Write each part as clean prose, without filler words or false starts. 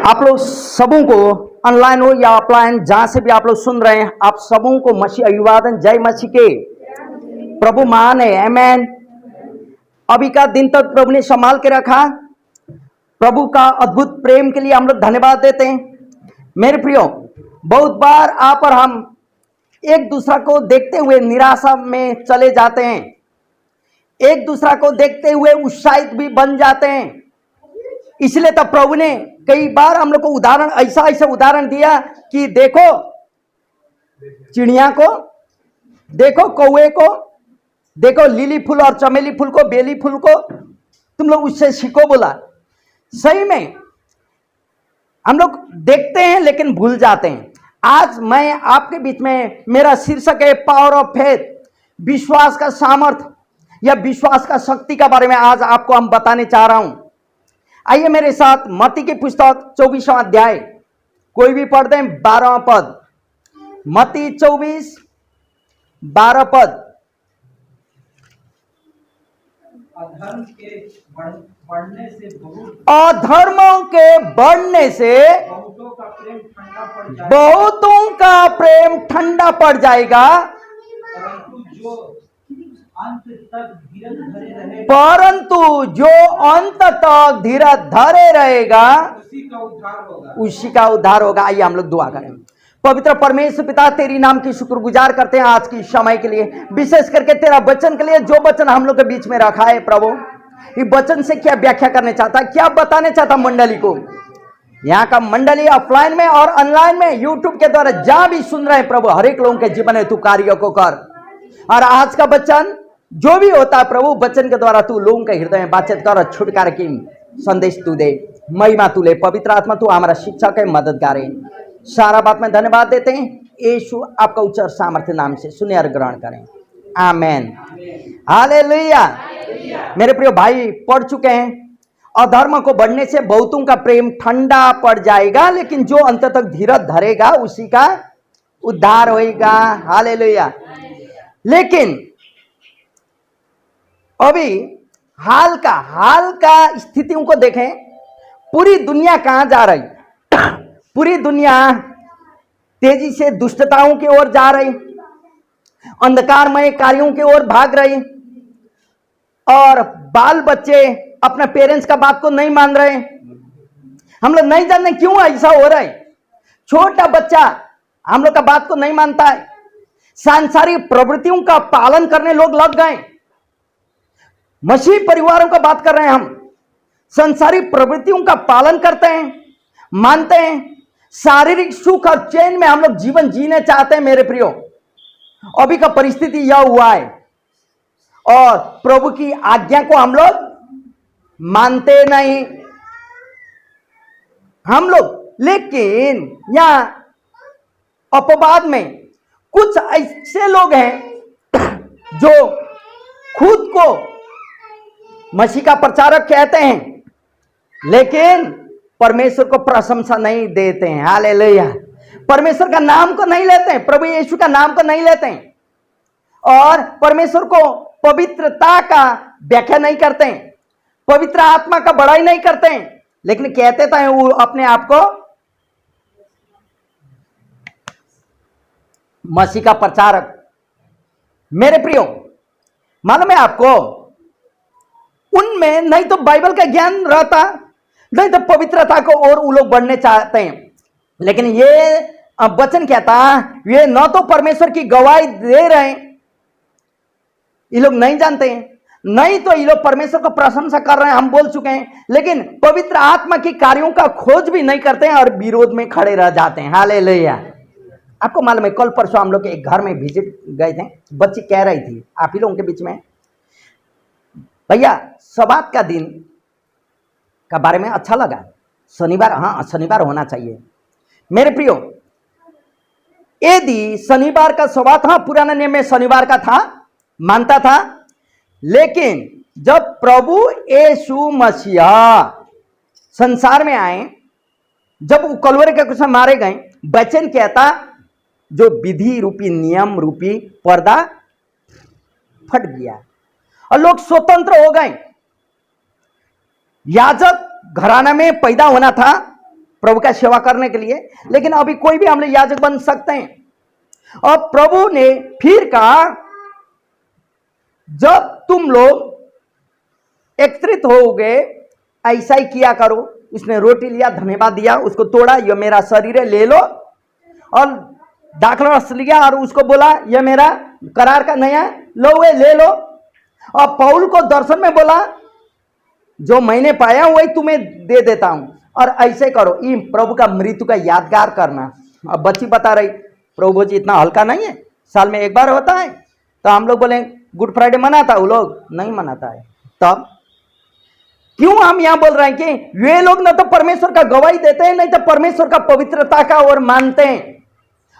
आप लोग सबों को ऑनलाइन हो या ऑफलाइन जहां से भी आप लोग सुन रहे हैं, आप सबों को मसीह अभिवादन। जय मसीह के। प्रभु महान है। आमेन। अभी का दिन तक प्रभु ने संभाल के रखा। प्रभु का अद्भुत प्रेम के लिए हम लोग धन्यवाद देते हैं। मेरे प्रियो, बहुत बार आप और हम एक दूसरा को देखते हुए निराशा में चले जाते हैं, एक दूसरा को देखते हुए उत्साहित भी बन जाते हैं। इसलिए तो प्रभु ने कई बार हम लोग को उदाहरण ऐसा उदाहरण दिया कि देखो चिड़िया को, देखो कौवे को, देखो लिली फूल और चमेली फूल को, बेली फूल को, तुम लोग उससे सीखो बोला। सही में हम लोग देखते हैं लेकिन भूल जाते हैं। आज मैं आपके बीच में, मेरा शीर्षक है पावर ऑफ फेथ, विश्वास का सामर्थ्य या विश्वास का शक्ति के बारे में आज आपको हम बताने चाह रहा हूं। आइए मेरे साथ मत्ती की पुस्तक 24वां अध्याय, कोई भी पढ़ दें, 12वां पद। मत्ती 24 12 पद। अधर्मों के बढ़ने से बहुतों का प्रेम ठंडा पड़ जाएगा, परंतु जो अंत तक धीरज धरे रहेगा उसी का उद्धार होगा। आइए हम लोग दुआ करें। पवित्र परमेश्वर पिता, तेरी नाम की शुक्रगुजार करते हैं आज की समय के लिए, विशेष करके तेरा वचन के लिए, जो वचन हम लोग के बीच में रखा है। प्रभु, इस वचन से क्या व्याख्या करने चाहता, क्या बताने चाहता मंडली को, यहाँ का मंडली ऑफलाइन में और ऑनलाइन में यूट्यूब के द्वारा जहां भी सुन रहे हैं प्रभु, हर एक लोगों के जीवन में तू कार्य को कर। और आज का वचन जो भी होता है प्रभु, वचन के द्वारा तू लोगों के हृदय में बातचीत कर, छुटकारा की संदेश तू दे, महिमा तू ले। पवित्र आत्मा तू हमारा शिक्षक है, मददगार है। सारा बात में धन्यवाद देते हैं। यीशु आपका उच्च और सामर्थ्य नाम से सुने और ग्रहण करें। आमेन। हालेलुया। मेरे प्रिय भाई, पढ़ चुके हैं, अधर्म को बढ़ने से बहुतों का प्रेम ठंडा पड़ जाएगा, लेकिन जो अंत तक धीरज धरेगा उसी का उद्धार होएगा। हालेलुया। लेकिन अभी हाल का स्थितियों को देखें, पूरी दुनिया कहां जा रही? पूरी दुनिया तेजी से दुष्टताओं की ओर जा रही, अंधकारमय कार्यों की ओर भाग रही, और बाल बच्चे अपने पेरेंट्स का बात को नहीं मान रहे। हम लोग नहीं जानते क्यों ऐसा हो रहा है। छोटा बच्चा हम लोग का बात को नहीं मानता है। सांसारिक प्रवृत्तियों का पालन करने लोग लग गए। मसीह परिवारों का बात कर रहे हैं हम, सांसारिक प्रवृत्तियों का पालन करते हैं, मानते हैं। शारीरिक सुख और चैन में हम लोग जीवन जीने चाहते हैं। मेरे प्रियो, अभी का परिस्थिति यह हुआ है, और प्रभु की आज्ञा को हम लोग मानते नहीं हम लोग। लेकिन यहां अपवाद में कुछ ऐसे लोग हैं जो खुद को मसीह का प्रचारक कहते हैं, लेकिन परमेश्वर को प्रशंसा नहीं देते हैं। हालेलुया। परमेश्वर का नाम को नहीं लेते हैं, प्रभु यीशु का नाम को नहीं लेते हैं, और परमेश्वर को पवित्रता का व्याख्या नहीं करते हैं, पवित्र आत्मा का बड़ाई नहीं करते हैं, लेकिन कहते तो हैं वो अपने आप को मसीह का प्रचारक। मेरे प्रियो, मालूम है आपको, उनमें नहीं तो बाइबल का ज्ञान रहता, नहीं तो पवित्रता को और वो लोग बढ़ने चाहते हैं। लेकिन ये वचन कहता, ये न तो परमेश्वर की गवाही दे रहे हैं, ये लोग नहीं जानते हैं, नहीं तो ये लोग परमेश्वर को प्रशंसा कर रहे हैं, हम बोल चुके हैं, लेकिन पवित्र आत्मा की कार्यों का खोज भी नहीं करते हैं और विरोध में खड़े रह जाते हैं। हालेलुया। आपको मालूम है, कल परसों हम लोग एक घर में विजिट गए थे, बच्ची कह रही थी आप ही लोगों के बीच में, भैया सब्बात का दिन का बारे में अच्छा लगा, शनिवार, हाँ शनिवार होना चाहिए। मेरे प्रियो, यदि शनिवार का सब्बात, हाँ पुराने नियम में शनिवार का था, मानता था, लेकिन जब प्रभु यीशु मसीह संसार में आए, जब वो कलवरी के क्रूस में मारे गए, वचन कहता जो विधि रूपी नियम रूपी पर्दा फट गया और लोग स्वतंत्र हो गए। याजक घराना में पैदा होना था, प्रभु का सेवा करने के लिए, लेकिन अभी कोई भी हम लोग याजक बन सकते हैं। और प्रभु ने फिर कहा, जब तुम लोग एकत्रित होगे ऐसा ही किया करो। उसने रोटी लिया, धन्यवाद दिया, उसको तोड़ा, यह मेरा शरीर है, ले लो। और दाखला रस लिया और उसको बोला, यह मेरा करार का नया लो, वे ले लो। और पौल को दर्शन में बोला, जो मैंने पाया वही तुम्हें दे देता हूं, और ऐसे करो। ये प्रभु का मृत्यु का यादगार करना। अब बच्ची बता रही, प्रभु जी इतना हल्का नहीं है, साल में एक बार होता है। तो हम लोग बोले गुड फ्राइडे मनाता, वो लोग नहीं मनाता है। तब क्यों हम यहां बोल रहे हैं कि वे लोग ना तो परमेश्वर का गवाही देते हैं, नहीं तो परमेश्वर का पवित्रता का और मानते हैं।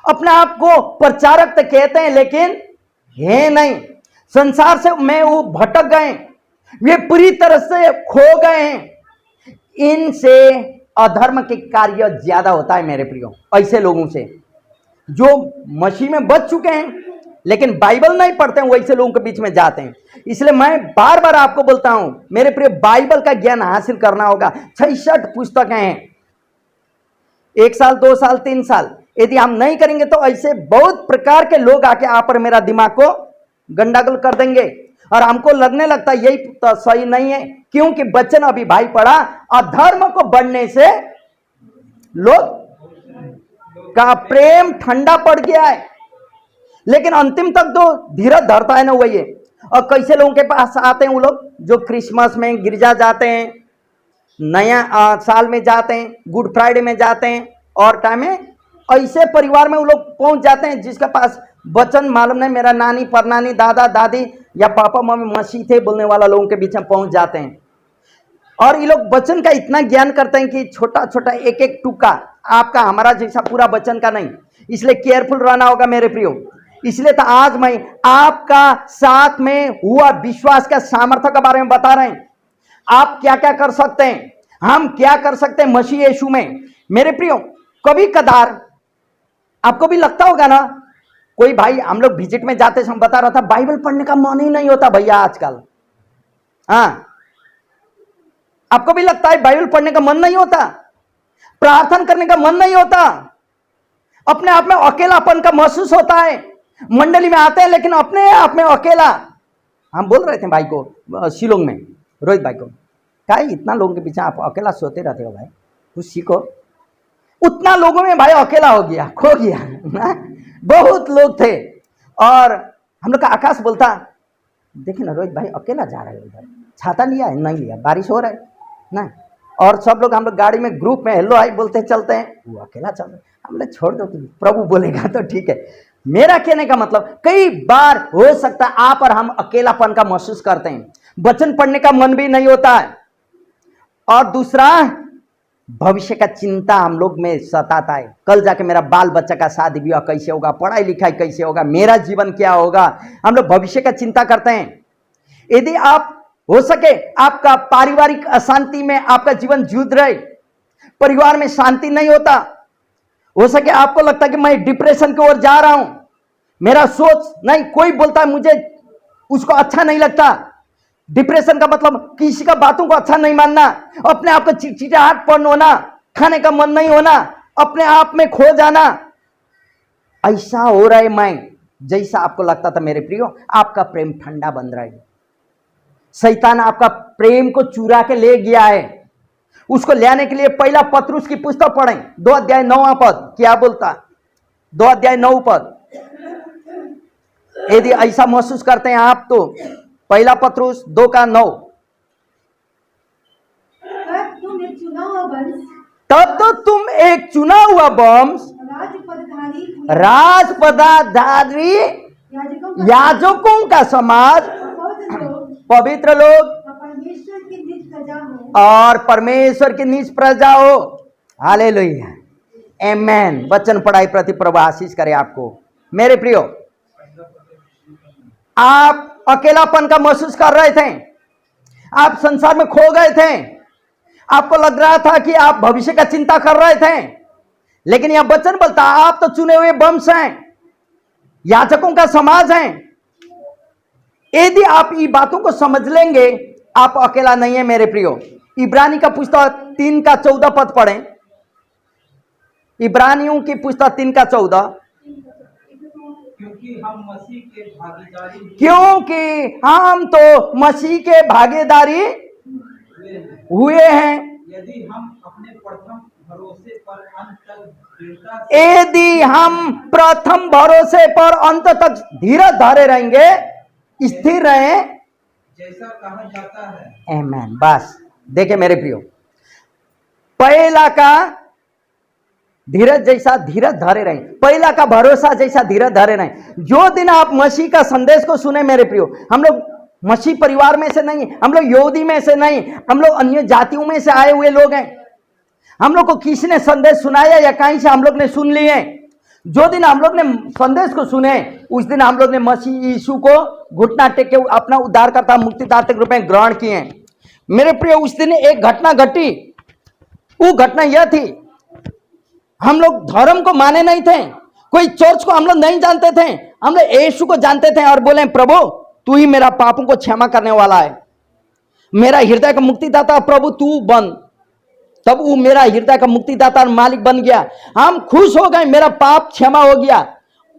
अपने आप को प्रचारक तो कहते हैं, लेकिन है नहीं। संसार से में वो भटक गए, वे पूरी तरह से खो गए हैं। इनसे अधर्म के कार्य ज्यादा होता है मेरे प्रियो, ऐसे लोगों से जो मसीह में बच चुके हैं लेकिन बाइबल नहीं पढ़ते हैं, वैसे लोगों के बीच में जाते हैं। इसलिए मैं बार बार आपको बोलता हूं मेरे प्रिय, बाइबल का ज्ञान हासिल करना होगा। 66 पुस्तकें हैं, 1 साल 2 साल 3 साल यदि हम नहीं करेंगे तो ऐसे बहुत प्रकार के लोग आके आप और मेरा दिमाग को गंडागोल कर देंगे। और हमको लगने लगता है यही तो सही नहीं है, क्योंकि वचन अभी भाई पढ़ा, अधर्म को बढ़ने से लोग का प्रेम ठंडा पड़ गया है। लेकिन अंतिम तक जो धीरज धरता है ना वही है। और कैसे लोगों के पास आते हैं वो लोग जो क्रिसमस में गिरजा जाते हैं, नया साल में जाते हैं, गुड फ्राइडे में जाते हैं, और टाइम में ऐसे परिवार में वो लोग पहुंच जाते हैं जिसके पास वचन मालूम नहीं, मेरा नानी परनानी दादा दादी या पापा मम्मी मसीह थे बोलने वाला लोगों के बीच में पहुंच जाते हैं। और ये लोग वचन का इतना ज्ञान करते हैं कि छोटा छोटा एक एक टुका आपका हमारा जैसा पूरा वचन का नहीं। इसलिए केयरफुल रहना होगा मेरे प्रियो। इसलिए तो आज मैं आपका साथ में हुआ विश्वास का सामर्थ्य के बारे में बता रहे हैं। आप क्या क्या कर सकते हैं, हम क्या कर सकते हैं मसीह यीशु में। मेरे प्रियो, कभी कदार आपको भी लगता होगा ना, कोई भाई हम लोग विजिट में जाते समय बता रहा था, बाइबल पढ़ने का मन ही नहीं होता भैया आजकल। हाँ, आपको भी लगता है बाइबल पढ़ने का मन नहीं होता, प्रार्थना करने का मन नहीं होता, अपने आप में अकेलापन का महसूस होता है। मंडली में आते हैं लेकिन अपने आप में अकेला। हम बोल रहे थे भाई को शिलोंग में, रोहित भाई को, क्या इतना लोगों के पीछे आप अकेला सोते रहते हो भाई, कुछ सीखो। उतना लोगों में भाई अकेला हो गया, खो गया ना? बहुत लोग थे। और हम लोग का आकाश बोलता, देखिए ना रोहित भाई अकेला जा रहा है उधर, छाता लिया है नहीं लिया, बारिश हो रहा है ना। और सब लोग हम लोग गाड़ी में ग्रुप में हेलो हाई बोलते चलते हैं, वो अकेला चल रहा है। हम लोग छोड़ दो, प्रभु बोलेगा तो ठीक है। मेरा कहने का मतलब कई बार हो सकता है आप और हम अकेलापन का महसूस करते हैं, वचन पढ़ने का मन भी नहीं होता है। और दूसरा, भविष्य का चिंता हम लोग में सताता है। कल जाके मेरा बाल बच्चा का शादी विवाह कैसे होगा, पढ़ाई लिखाई कैसे होगा, मेरा जीवन क्या होगा, हम लोग भविष्य का चिंता करते हैं। यदि आप हो सके आपका पारिवारिक अशांति में आपका जीवन जूझ रहे, परिवार में शांति नहीं होता, हो सके आपको लगता है कि मैं डिप्रेशन की ओर जा रहा हूं, मेरा सोच नहीं, कोई बोलता है मुझे उसको अच्छा नहीं लगता। डिप्रेशन का मतलब किसी का बातों को अच्छा नहीं मानना, अपने आप को चिड़चिड़ाहटपन होना, खाने का मन नहीं होना, अपने आप में खो जाना। ऐसा हो रहा है मैं जैसा आपको लगता था मेरे प्रियो, आपका प्रेम ठंडा बन रहा है। शैतान आपका प्रेम को चुरा के ले गया है। उसको लाने के लिए पहला पत्रुस की पुस्तक पढ़ें, 2 अध्याय 9 पद क्या बोलता, 2 अध्याय 9 पद। यदि ऐसा महसूस करते हैं आप तो पहला पत्रुस 2 का 9। तब तो तुम एक चुना हुआ वंश, राजपदाधारी याजकों का समाज, पवित्र लोग और परमेश्वर की निज प्रजा हो। हालेलुया, आमेन। वचन पढ़ाई प्रति प्रभु आशीष करे आपको। मेरे प्रियो, आप अकेलापन का महसूस कर रहे थे, आप संसार में खो गए थे, आपको लग रहा था कि आप भविष्य का चिंता कर रहे थे, लेकिन यह वचन बोलता आप तो चुने हुए वंश हैं, याजकों का समाज हैं। यदि आप ये बातों को समझ लेंगे, आप अकेला नहीं है मेरे प्रियो। इब्रानी का पुस्तक 3 का 14 पद पढ़ें। इब्रानियों की पुस्तक 3:14, क्योंकि हम मसीह के भागीदारी क्योंकि हम तो मसीह के भागीदारी हुए हैं। हुए हैं। यदि हम अपने प्रथम भरोसे पर अंत तक दृढ़ता से यदि हम प्रथम भरोसे पर अंत तक धीरज धरे रहेंगे, स्थिर रहें, जैसा कहा जाता है, आमीन। बस देखे मेरे प्रियो, पहला का धीरज जैसा धीरज धरे रहें, पहला का भरोसा जैसा धीरज धरे रहें। जो दिन आप मसीह का संदेश को सुने मेरे प्रियो, हम लोग मसीह परिवार में से नहीं, हम लोग यहूदी में से नहीं, हम लोग अन्य जातियों में से आए हुए लोग हैं। हम लोग को किसी ने संदेश सुनाया या कहीं से हम लोग ने सुन लिए। जो दिन हम लोग ने संदेश को सुने, उस दिन हम लोग ने मसीह यीशु को घुटना टेक के अपना उद्धारकर्ता मुक्तिदाता के रूप में ग्रहण किए। मेरे प्रिय, उस दिन एक घटना घटी। वो घटना यह थी, हम लोग धर्म को माने नहीं थे, कोई चर्च को हम लोग नहीं जानते थे, हम लोग यीशु को जानते थे और बोले प्रभु तू ही मेरा पापों को क्षमा करने वाला है, मेरा हृदय का मुक्तिदाता प्रभु तू बन। तब वो मेरा हृदय का मुक्तिदाता और मालिक बन गया। हम खुश हो गए, मेरा पाप क्षमा हो गया।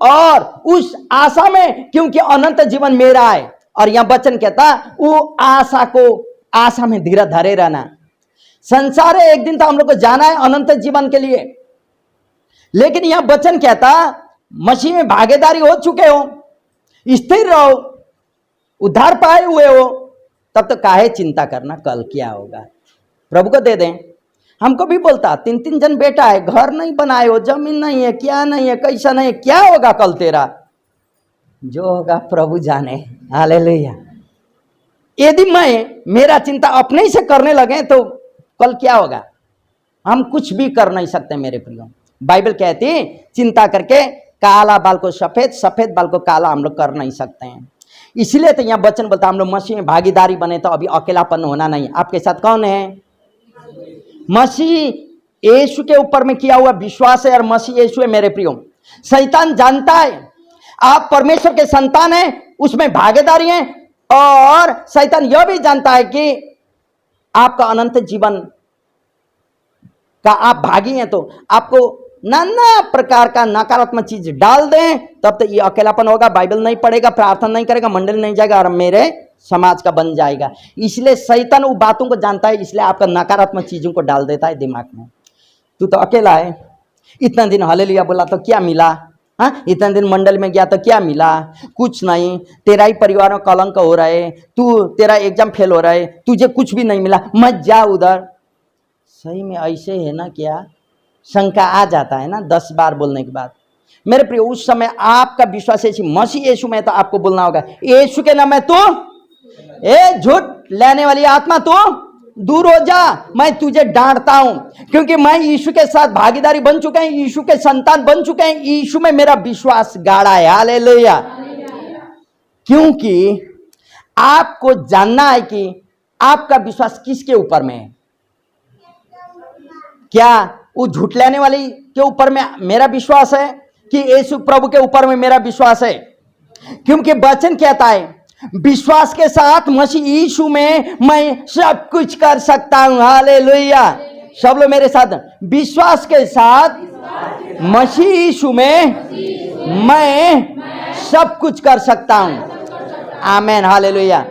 और उस आशा में, क्योंकि अनंत जीवन मेरा है, और यह वचन कहता वो आशा में धीरज धरे रहना। संसार है, एक दिन तो हम लोग को जाना है अनंत जीवन के लिए, लेकिन यह वचन कहता मसीह में भागीदारी हो चुके हो, स्थिर रहो, उद्धार पाए हुए हो, तब तो काहे चिंता करना कल क्या होगा। प्रभु को दे दें। हमको भी बोलता 3-3 जन बेटा है, घर नहीं बनाए हो, जमीन नहीं है, क्या नहीं है, कैसा नहीं है, क्या होगा कल तेरा, जो होगा प्रभु जाने। हालेलुया। यदि मेरा चिंता अपने ही से करने लगे तो कल क्या होगा, हम कुछ भी कर नहीं सकते मेरे प्रियो। बाइबल कहती चिंता करके काला बाल को सफेद, सफेद बाल को काला हम लोग कर नहीं सकते हैं। इसलिए तो यहाँ वचन बोलता हम लोग मसीह में भागीदारी बने तो अभी अकेलापन होना नहीं। आपके साथ कौन है? मसीह यीशु के ऊपर में किया हुआ विश्वास है और मसीह यीशु है मेरे प्रियो। शैतान जानता है आप परमेश्वर के संतान हैं, उसमें भागीदारी है, और शैतान यह भी जानता है कि आपका अनंत जीवन का आप भागी हैं, तो आपको नाना प्रकार का नकारात्मक चीज डाल दें, तब तो ये अकेलापन होगा, बाइबल नहीं पढ़ेगा, प्रार्थना नहीं करेगा, मंडल नहीं जाएगा और मेरे समाज का बन जाएगा। इसलिए शैतान उन बातों को जानता है, इसलिए आपका नकारात्मक चीजों को डाल देता है दिमाग में। तू तो अकेला है, इतना दिन हालेलुया बोला तो क्या मिला, हाँ इतने दिन मंडल में गया तो क्या मिला, कुछ नहीं, तेरा ही परिवार में कलंक हो रहा है, तेरा एग्जाम फेल हो रहा है, तुझे कुछ भी नहीं मिला, मत जा उधर। सही में ऐसे है ना? क्या शंका आ जाता है ना 10 बार बोलने के बाद। मेरे प्रिय, उस समय आपका विश्वास ऐसी मसीह यीशु में, तो आपको बोलना होगा यीशु के नाम में तू झूठ लेने वाली आत्मा तू दूर हो जा, मैं तुझे डांटता हूं, क्योंकि मैं यीशु के साथ भागीदारी बन चुके हैं, यीशु के संतान बन चुके हैं, यीशु में मेरा विश्वास गाढ़ा है। हालेलुया। क्योंकि आपको जानना है कि आपका विश्वास किसके ऊपर में है। क्या वो झूठ लेने वाली के ऊपर में मेरा विश्वास है कि यीशु प्रभु के ऊपर में मेरा विश्वास है? क्योंकि वचन कहता है विश्वास के साथ मसीह यीशु में मैं सब कुछ कर सकता हूं। हालेलुया। सब लोग मेरे साथ, विश्वास के साथ मसीह यीशु में मैं सब कुछ कर सकता हूं। आमीन। हालेलुया।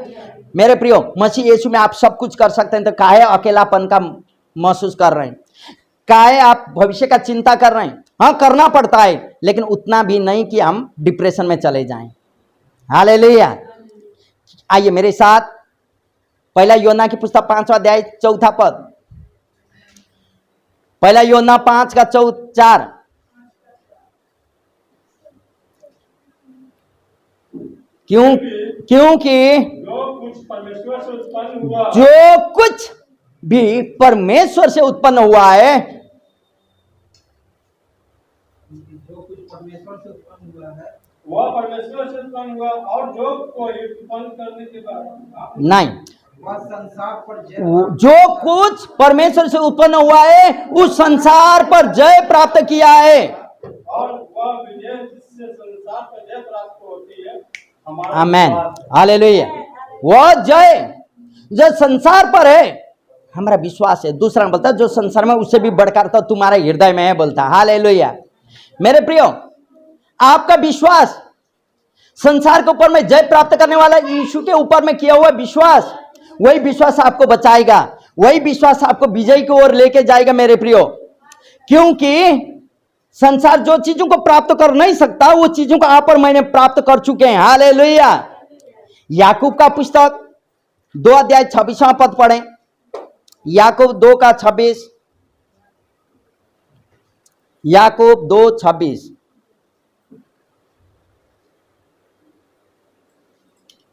मेरे प्रियो, मसीह यीशु में आप सब कुछ कर सकते हैं, तो काहे अकेलापन का महसूस कर रहे हैं, काहे आप भविष्य का चिंता कर रहे हैं? हाँ करना पड़ता है, लेकिन उतना भी नहीं कि हम डिप्रेशन में चले जाएं। हालेलुया। आइए मेरे साथ पहला यूहन्ना की पुस्तक 5वां अध्याय 4 पद, पहला यूहन्ना 5 का 4। क्योंकि जो कुछ परमेश्वर से उत्पन्न हुआ, जो कुछ भी परमेश्वर से उत्पन्न हुआ है, जो कुछ परमेश्वर से उत्पन्न हुआ है वह परमेश्वर से उत्पन्न हुआ, और जो कोई उत्पन्न करने के बाद नहीं, वह संसार पर जो कुछ परमेश्वर से उत्पन्न हुआ है उस संसार पर जय प्राप्त किया है, और वह विजय जिससे संसार पर जय प्राप्त होती है हमारा आमेन। विश्वास है। हालेलुया। वह जय जो संसार पर है, हमारा विश्वास है। दूसरा बोलता जो संसार में उससे भी बढ़कर तो तुम्हारे हृदय में है, बोलता हालेलुया। मेरे प्रियो, आपका विश्वास संसार के ऊपर में जय प्राप्त करने वाला यीशु के ऊपर में किया हुआ विश्वास, वही विश्वास आपको बचाएगा, वही विश्वास आपको विजय की ओर लेके जाएगा मेरे प्रियो। क्योंकि संसार जो चीजों को प्राप्त कर नहीं सकता वो चीजों को आप और मैंने प्राप्त कर चुके हैं। हालेलुया। याकूब का पुस्तक 2 अध्याय 26वां पद पढ़ें। याकूब 2 का 26। याकूब 2:26।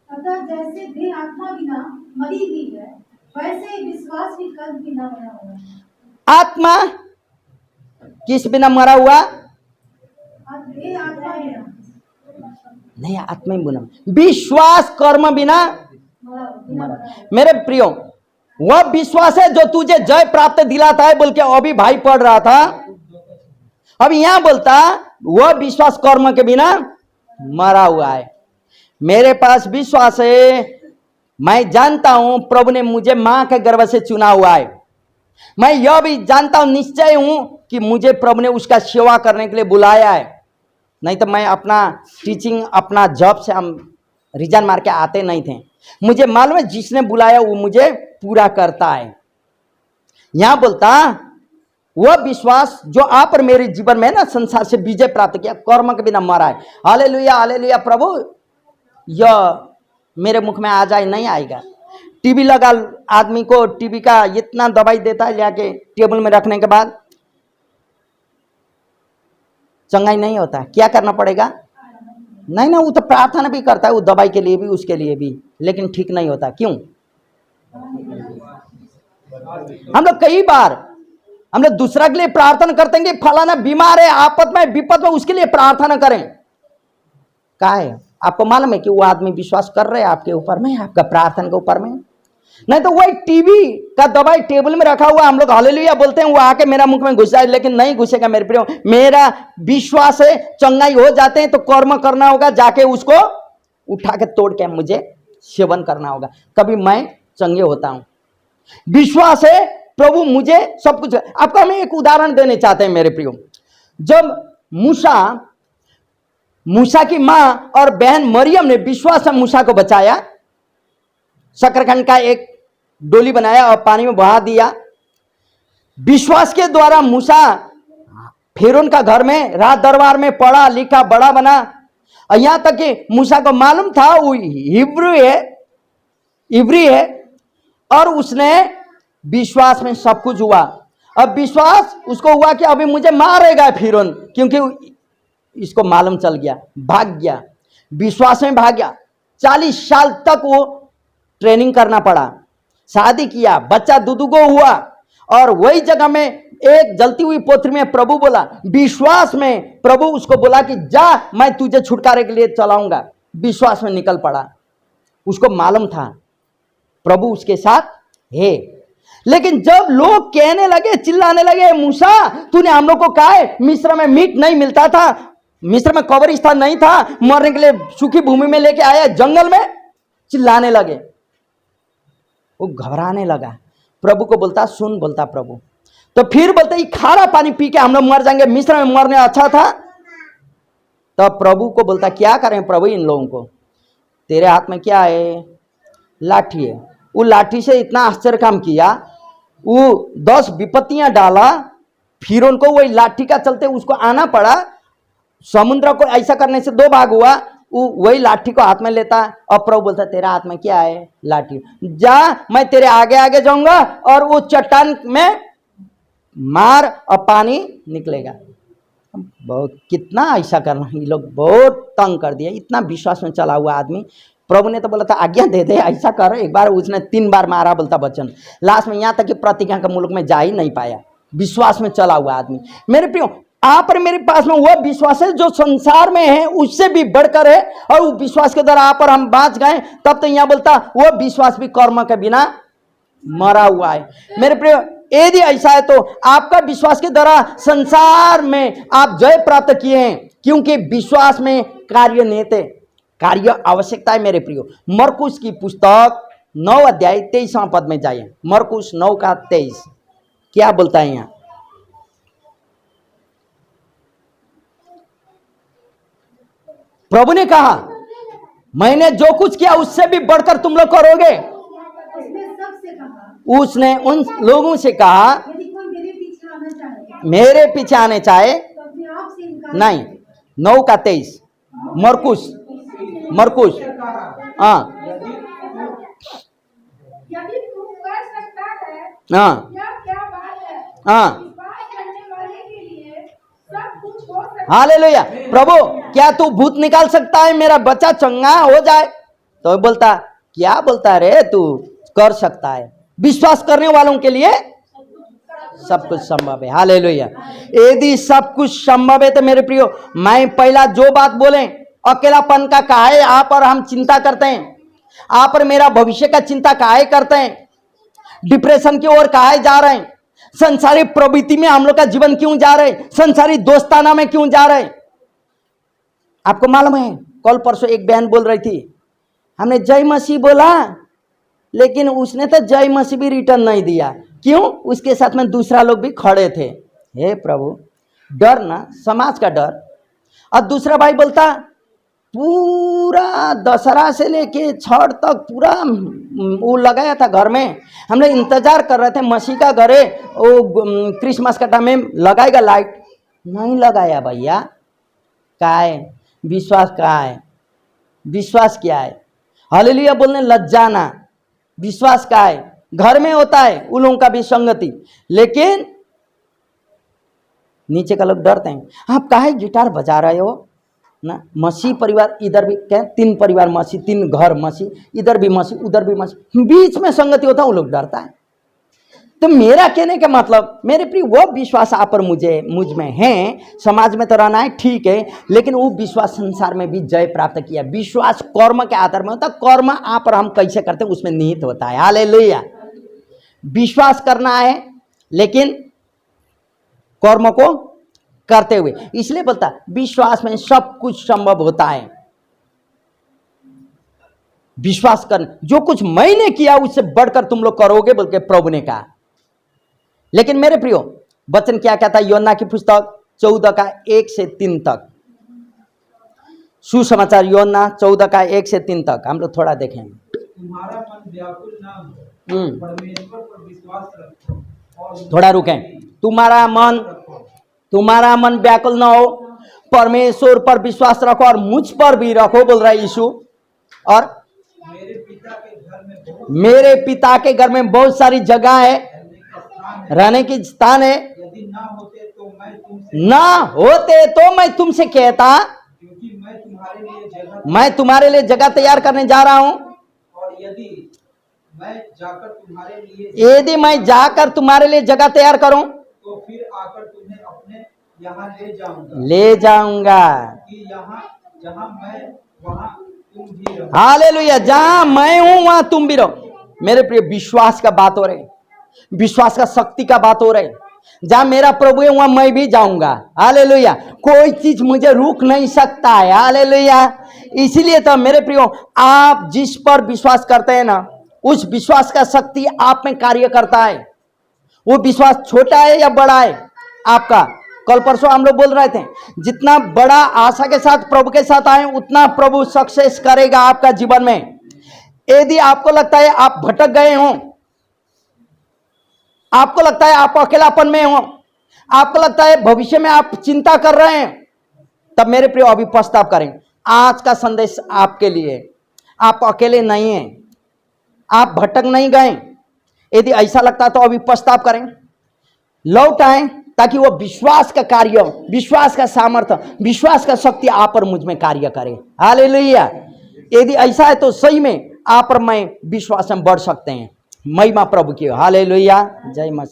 अतः जैसे देह आत्मा बिना मरी हुई है, वैसे ही विश्वास भी कल बिना मरा हुआ है। आत्मा किस बिना मरा हुआ? देह आत्मा बिना नहीं, आत्मा ही बिना, विश्वास कर्म बिना मरा। मेरे प्रियो, वह विश्वास है जो तुझे जय प्राप्त दिलाता है, बोल के अभी भाई पढ़ रहा था। अब यहां बोलता वह विश्वास कर्म के बिना मरा हुआ है। मेरे पास विश्वास है, मैं जानता हूं प्रभु ने मुझे मां के गर्भ से चुना हुआ है। मैं यह भी जानता हूं, निश्चय हूं कि मुझे प्रभु ने उसका सेवा करने के लिए बुलाया है। नहीं तो मैं अपना टीचिंग, अपना जॉब से हम रिजाइन मार के आते नहीं थे। मुझे मालूम है जिसने बुलाया वो मुझे पूरा करता है। यहां बोलता वह विश्वास जो आप और मेरे जीवन में ना संसार से विजय प्राप्त किया, कर्म के बिना मरा है। Hallelujah hallelujah. प्रभु यह मेरे मुख में आ जाए, नहीं आएगा। टीबी लगा आदमी को, टीबी का इतना दवाई देता है, जाके टेबल में रखने के बाद चंगाई नहीं होता। क्या करना पड़ेगा? नहीं ना, वो तो प्रार्थना भी करता है, वो दवाई के लिए भी, उसके लिए भी, लेकिन ठीक नहीं होता। क्यों? हम लोग कई बार हम लोग दूसरा के लिए प्रार्थना करते हैं कि फलाना बीमार है, आपद में विपद में, उसके लिए प्रार्थना करें। क्या है? आपको मालूम है कि वो आदमी विश्वास कर रहे हैं आपके ऊपर में, आपका प्रार्थना के ऊपर में? नहीं तो वही टीबी का दवाई टेबल में रखा हुआ, हम लोग हालेलुया बोलते हैं, वो आके मेरा मुख में घुस जाए, लेकिन नहीं घुसेगा मेरे प्रियो। मेरा विश्वास है चंगाई हो जाते हैं तो कर्म करना होगा, जाके उसको उठा के तोड़ के मुझे सेवन करना होगा, कभी मैं चंगे होता हूं। विश्वास है प्रभु मुझे सब कुछ। आपको हम एक उदाहरण देने चाहते हैं मेरे प्रियो। जब मूसा की मां और बहन मरियम ने विश्वास से मूसा को बचाया, शकरकंद का एक डोली बनाया और पानी में बहा दिया। विश्वास के द्वारा मूसा फिरौन का घर में, राज दरबार में पढ़ा लिखा बड़ा बना। और यहां तक कि मूसा को मालूम था वो इब्री है, और उसने विश्वास में सब कुछ हुआ। अब विश्वास उसको हुआ कि अभी मुझे मारेगा फिरौन, क्योंकि इसको मालूम चल गया, भाग गया, विश्वास में भाग गया। 40 साल तक वो ट्रेनिंग करना पड़ा, शादी किया, बच्चा दुदुगो हुआ, और वही जगह में एक जलती हुई पोथरी में प्रभु बोला, विश्वास में प्रभु उसको बोला कि जा, मैं तुझे छुटकारे के लिए चलाऊंगा। विश्वास में निकल पड़ा। उसको मालूम था प्रभु उसके साथ है। लेकिन जब लोग कहने लगे, चिल्लाने लगे, मूसा तूने हम लोग को कहा है मिस्र में मीट नहीं मिलता था, मिस्र में कब्रिस्तान नहीं था, मरने के लिए सूखी भूमि में लेके आया जंगल में, चिल्लाने लगे। वो घबराने लगा, प्रभु को बोलता सुन, बोलता प्रभु, तो फिर बोलते ये खारा पानी पी के हम लोग मर जाएंगे, मिस्र में मरने अच्छा था। तब प्रभु को बोलता क्या करें प्रभु इन लोगों को? तेरे हाथ में क्या है? लाठी है। वो लाठी से इतना आश्चर्य काम किया, वो 10 विपत्तियां डाला, फिर उनको वही लाठी का चलते उसको आना पड़ा। समुद्र को ऐसा करने से 2 भाग हुआ, वो वही लाठी को हाथ में लेता, और प्रभु बोलता तेरा हाथ में क्या है? लाठी। जा, मैं तेरे आगे आगे जाऊंगा और वो चट्टान में मार और पानी निकलेगा। बहुत कितना ऐसा करना, ये लोग बहुत तंग कर दिया। इतना विश्वास में चला हुआ आदमी, प्रभु ने तो बोला था आज्ञा दे दे, ऐसा कर। एक बार उसने 3 बार मारा, बोलता वचन। लास्ट में यहाँ तक कि प्रतिज्ञा के मुल्क में जा ही नहीं पाया। विश्वास में चला हुआ आदमी। मेरे प्रियो, आप और मेरे पास में वह विश्वास है जो संसार में है उससे भी बढ़कर है, और वो विश्वास के द्वारा आप और हम बाँच गए। तब तो यहाँ बोलता वह विश्वास भी कर्म के बिना मरा हुआ है। मेरे प्रियो, यदि ऐसा है तो आपका विश्वास के द्वारा संसार में आप जय प्राप्त किए हैं, क्योंकि विश्वास में कार्य नियत है, कार्य आवश्यकता है। मेरे प्रियो, मरकुस की पुस्तक 9 अध्याय 23वां पद में जाइए। मरकुस 9 का 23 क्या बोलता है यहाँ? प्रभु ने कहा मैंने जो कुछ किया उससे भी बढ़कर तुम लोग करोगे। उसने सबसे कहा, उसने उन लोगों से कहा यदि कोई मेरे पीछे आना चाहे मेरे पीछे आने चाहे तो अपने आप से इनकार नहीं। 9 का 23 मरकुस हाँ यदि तू कर सकता है हाँ यह क्या बात है। हाँ विश्वास करने वाले के लिए सब कुछ हो सकता हालेलुया। प्रभु क्या तू भूत निकाल सकता है, मेरा बच्चा चंगा हो जाए? तो बोलता क्या बोलता रे, तू कर सकता है। विश्वास करने वालों के लिए सब कुछ संभव है। हालेलुया। यदि सब कुछ संभव है तो मेरे प्रियो, मैं पहला जो बात बोले, अकेलापन का काहे आप और हम चिंता करते हैं, आप और मेरा भविष्य का चिंता काहे करते हैं, डिप्रेशन की ओर काहे जा रहे हैं, संसारी प्रवृत्ति में हम लोग का जीवन क्यों जा रहे हैं, संसारी दोस्ताना में क्यों जा रहे हैं? आपको मालूम है कल परसों एक बहन बोल रही थी, हमने जय मसीह बोला लेकिन उसने तो जय मसीह भी रिटर्न नहीं दिया। क्यों? उसके साथ में दूसरा लोग भी खड़े थे। हे प्रभु, डर ना, समाज का डर। और दूसरा भाई बोलता पूरा दशहरा से लेके छठ तक पूरा वो लगाया था घर में, हम लोग इंतजार कर रहे थे मसीह का घर है, वो क्रिसमस का टाइम में लगाएगा लाइट, नहीं लगाया भैया। क्या है विश्वास? क्या है विश्वास? क्या है? हालेलुया बोलने लज्जा ना। विश्वास क्या है? घर में होता है उन लोगों का भी संगति, लेकिन नीचे का लोग डरते हैं। आप काहे गिटार बजा रहे हो ना? मसीह परिवार इधर भी क्या 3 परिवार मसीह, 3 घर मसीह, इधर भी मसीह उधर भी मसीह, बीच में संगति होता है, वो लोग डरता है। तो मेरा कहने का मतलब मेरे प्रिय, वो विश्वास आप और मुझ में है, समाज में तो रहना है ठीक है, लेकिन वो विश्वास संसार में भी जय प्राप्त किया। विश्वास कर्म के आधार में होता है, कर्म आप और हम कैसे करते हैं उसमें निहित होता है। हालेलुया। विश्वास करना है लेकिन कर्म को करते हुए, इसलिए बोलता विश्वास में सब कुछ संभव होता है। विश्वास करना, जो कुछ मैंने किया उससे बढ़कर तुम लोग करोगे बोल के प्रभु ने कहा। लेकिन मेरे प्रियो, वचन क्या कहता है? योना की पुस्तक 14 का 1 से 3 तक, सुसमाचार योना 14 का 1 से 3 तक हम लोग थोड़ा देखें। तुम्हारा मन व्याकुल ना हो, परमेश्वर पर विश्वास रखो और थोड़ा रुकें। तुम्हारा मन व्याकुल ना हो, परमेश्वर पर विश्वास रखो और मुझ पर भी रखो बोल रहा है यीशु। और मेरे पिता के घर में बहुत सारी जगह है, रहने की स्थान है। यदि ना होते तो मैं तुमसे कहता, क्योंकि मैं तुम्हारे लिए जगह तैयार करने जा रहा हूं। और यदि मैं जाकर तुम्हारे लिए जगह तैयार करूं तो फिर आकर तुम्हें अपने यहाँ ले जाऊंगा कि यहाँ जहाँ मैं वहाँ तुम भी रहो। हालेलुया। जहां मैं हूं वहां तुम भी रहो। मेरे प्रिय, विश्वास का बात हो रही, विश्वास का शक्ति का बात हो रही। जहां मेरा प्रभु है वहां मैं भी जाऊंगा। हालेलुया। कोई चीज मुझे रोक नहीं सकता है। हालेलुया। इसीलिए तो मेरे प्रियो, आप जिस पर विश्वास करते हैं ना, उस विश्वास का शक्ति आप में कार्य करता है। वो विश्वास छोटा है या बड़ा है आपका? कल परसों हम लोग बोल रहे थे, जितना बड़ा आशा के साथ प्रभु के साथ आए उतना प्रभु सक्सेस करेगा आपका जीवन में। यदि आपको लगता है आप भटक गए हो, आपको लगता है आप अकेलापन में हो, आपको लगता है भविष्य में आप चिंता कर रहे हैं, तब मेरे प्रिय अभी पछताव करें। आज का संदेश आपके लिए, आप अकेले नहीं हैं, आप भटक नहीं गए। यदि ऐसा लगता है तो अभी पछताव करें, लौट आए, ताकि वो विश्वास का कार्य, विश्वास का सामर्थ्य, विश्वास का शक्ति आप और मुझ में कार्य करे। हालेलुया। यदि ऐसा है तो सही में आप और मैं विश्वास में बढ़ सकते हैं। महिमा प्रभु की। हालेलुया। जय मसीह।